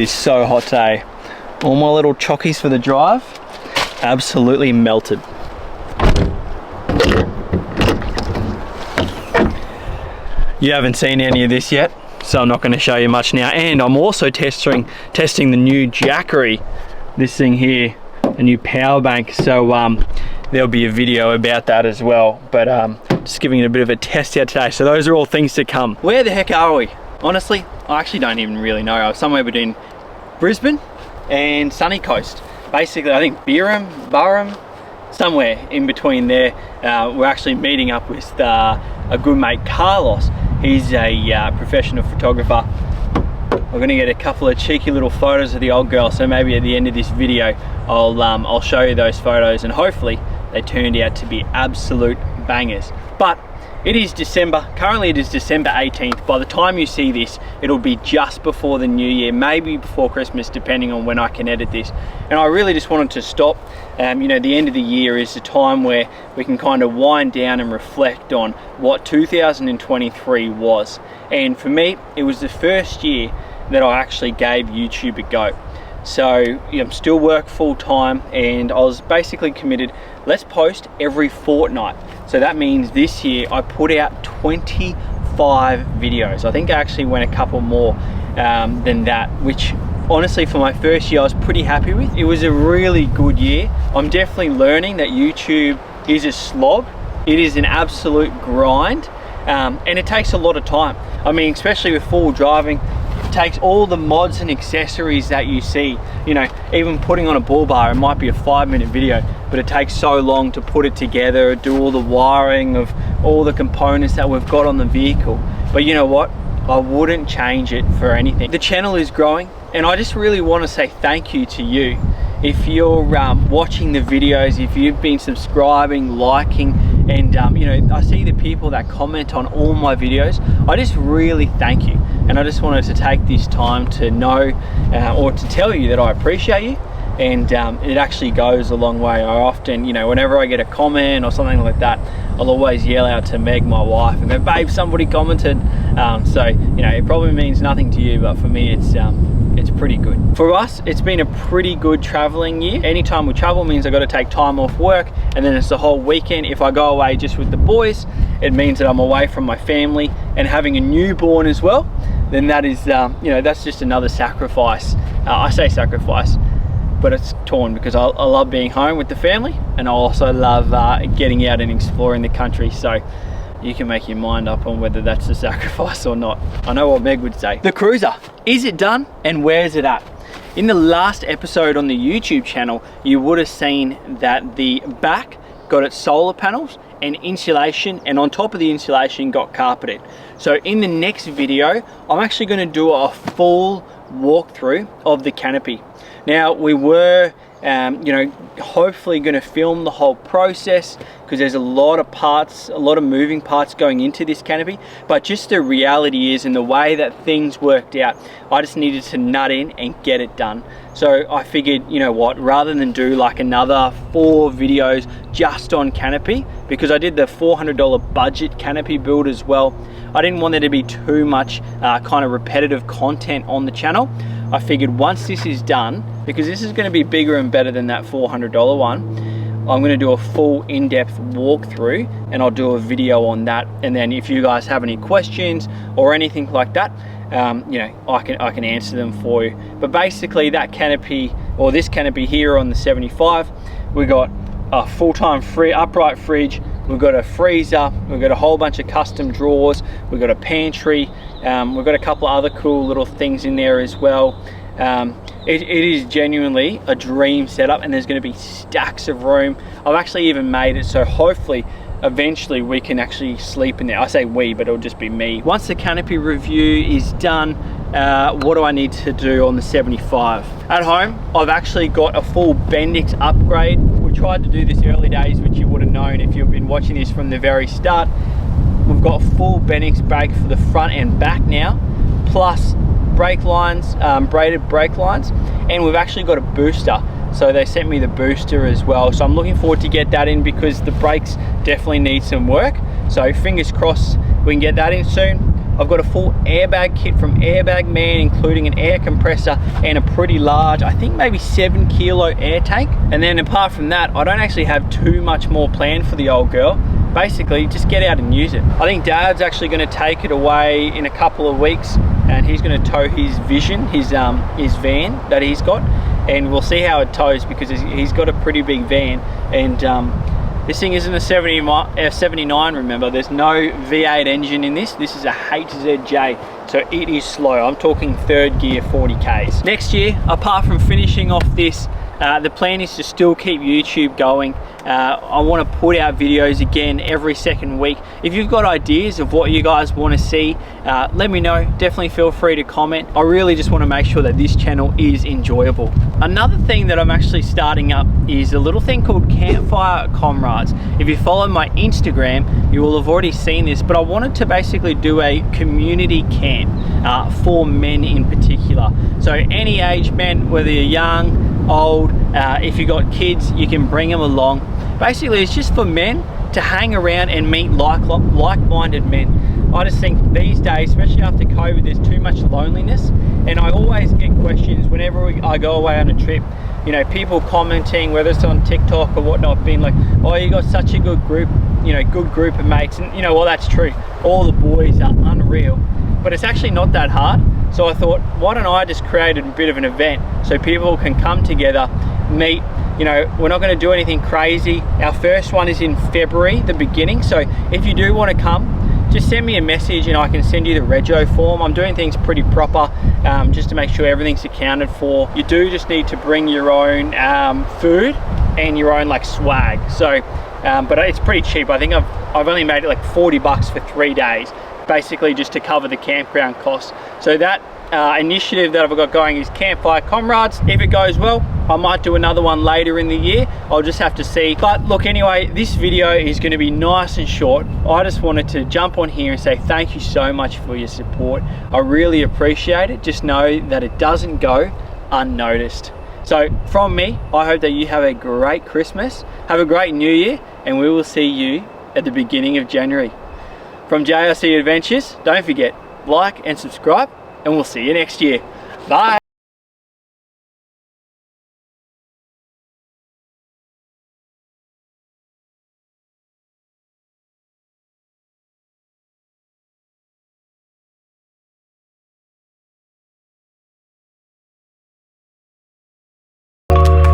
is so hot today. All my little chockies for the drive, absolutely melted. You haven't seen any of this yet, so I'm not going to show you much now. And I'm also testing the new Jackery, this thing here, a new power bank. So there'll be a video about that as well. But just giving it a bit of a test out today. So those are all things to come. Where the heck are we? Honestly, I actually don't even really know. I was somewhere between Brisbane and Sunny Coast. Basically, I think Burrum, somewhere in between there. We're actually meeting up with a good mate, Carlos. He's a professional photographer. We're gonna get a couple of cheeky little photos of the old girl, so maybe at the end of this video I'll show you those photos, and hopefully they turned out to be absolute bangers. But it is December. Currently it is December 18th. By the time you see this, it'll be just before the new year, maybe before Christmas, depending on when I can edit this. And I really just wanted to stop. You know, the end of the year is the time where we can kind of wind down and reflect on what 2023 was. And for me, it was the first year that I actually gave YouTube a go. So I'm still work full time, and I was basically committed, let's post every fortnight. So that means this year I put out 25 videos. I think I actually went a couple more than that, which honestly for my first year I was pretty happy with. It was a really good year. I'm definitely learning that YouTube is a slog. It is an absolute grind, and it takes a lot of time. I mean, especially with full driving, it takes all the mods and accessories that you see. You know, even putting on a bull bar, it might be a 5-minute video, but it takes so long to put it together, do all the wiring of all the components that we've got on the vehicle. But you know what? I wouldn't change it for anything. The channel is growing, and I just really want to say thank you to you. If you're watching the videos, if you've been subscribing, liking, and you know, I see the people that comment on all my videos, I just really thank you. And I just wanted to take this time to know or to tell you that I appreciate you, and it actually goes a long way. I often, you know, whenever I get a comment or something like that, I'll always yell out to Meg, my wife, and go, babe, somebody commented. So you know, it probably means nothing to you, but for me it's pretty good. For us, it's been a pretty good traveling year. Anytime we travel means I've got to take time off work, and then it's the whole weekend. If I go away just with the boys, it means that I'm away from my family, and having a newborn as well, then that is, you know, that's just another sacrifice. I say sacrifice, but it's torn, because I love being home with the family, and I also love getting out and exploring the country. So you can make your mind up on whether that's a sacrifice or not. I know what Meg would say. The Cruiser, is it done, and where's it at? In the last episode on the YouTube channel, you would have seen that the back got its solar panels and insulation, and on top of the insulation got carpeted. So in the next video, I'm actually going to do a full walkthrough of the canopy. Now, we were you know, hopefully going to film the whole process, because there's a lot of parts, a lot of moving parts going into this canopy. But just the reality is, in the way that things worked out, I just needed to nut in and get it done. So I figured, you know what, rather than do like another 4 videos just on canopy, because I did the $400 budget canopy build as well, I didn't want there to be too much kind of repetitive content on the channel. I figured once this is done, because this is going to be bigger and better than that $400 one, I'm going to do a full in-depth walkthrough, and I'll do a video on that. And then if you guys have any questions or anything like that, you know, I can answer them for you. But basically, that canopy, or this canopy here on the 75, we got a full-time upright fridge, we've got a freezer, we've got a whole bunch of custom drawers, we've got a pantry, we've got a couple of other cool little things in there as well. It is genuinely a dream setup, and there's going to be stacks of room. I've actually even made it so hopefully eventually we can actually sleep in there. I say we, but it'll just be me. Once the canopy review is done, what do I need to do on the 75? At home, I've actually got a full Bendix upgrade. We tried to do this early days, which you would have known if you've been watching this from the very start. We've got full Bendix brake for the front and back now, plus brake lines, braided brake lines, and we've actually got a booster. So they sent me the booster as well. So I'm looking forward to get that in, because the brakes definitely need some work. So fingers crossed we can get that in soon. I've got a full airbag kit from Airbag Man, including an air compressor and a pretty large, I think maybe 7 kilo air tank. And then apart from that, I don't actually have too much more planned for the old girl. Basically, just get out and use it. I think Dad's actually going to take it away in a couple of weeks, and he's going to tow his Vision, his van that he's got, and we'll see how it tows, because he's got a pretty big van. And this thing isn't a 79, remember. There's no V8 engine in this. This is a HZJ, so it is slow. I'm talking third gear 40Ks. Next year, apart from finishing off this, the plan is to still keep YouTube going. I want to put out videos again every second week. If you've got ideas of what you guys want to see, let me know. Definitely feel free to comment. I really just want to make sure that this channel is enjoyable. Another thing that I'm actually starting up is a little thing called Campfire Comrades. If you follow my Instagram, you will have already seen this, but I wanted to basically do a community camp for men in particular. So any age men, whether you're young, old, if you got kids, you can bring them along. Basically, it's just for men to hang around and meet like-minded men. I just think these days, especially after COVID, there's too much loneliness, and I always get questions whenever I go away on a trip. You know, people commenting, whether it's on TikTok or whatnot, being like, "Oh, you got such a good group, you know, good group of mates." And you know, well, that's true. All the boys are unreal, but it's actually not that hard. So I thought, why don't I just create a bit of an event so people can come together, meet. You know, we're not going to do anything crazy. Our first one is in February, the beginning. So if you do want to come, just send me a message and I can send you the rego form. I'm doing things pretty proper, just to make sure everything's accounted for. You do just need to bring your own food and your own like swag. So, but it's pretty cheap. I think I've only made it like 40 bucks for 3 days, basically just to cover the campground costs. So that initiative that I've got going is Campfire Comrades. If it goes well, I might do another one later in the year. I'll just have to see. But look, anyway, this video is going to be nice and short. I just wanted to jump on here and say thank you so much for your support. I really appreciate it. Just know that it doesn't go unnoticed. So from me, I hope that you have a great Christmas, have a great New Year, and we will see you at the beginning of January. From JRC Adventures, don't forget, like and subscribe, and we'll see you next year. Bye.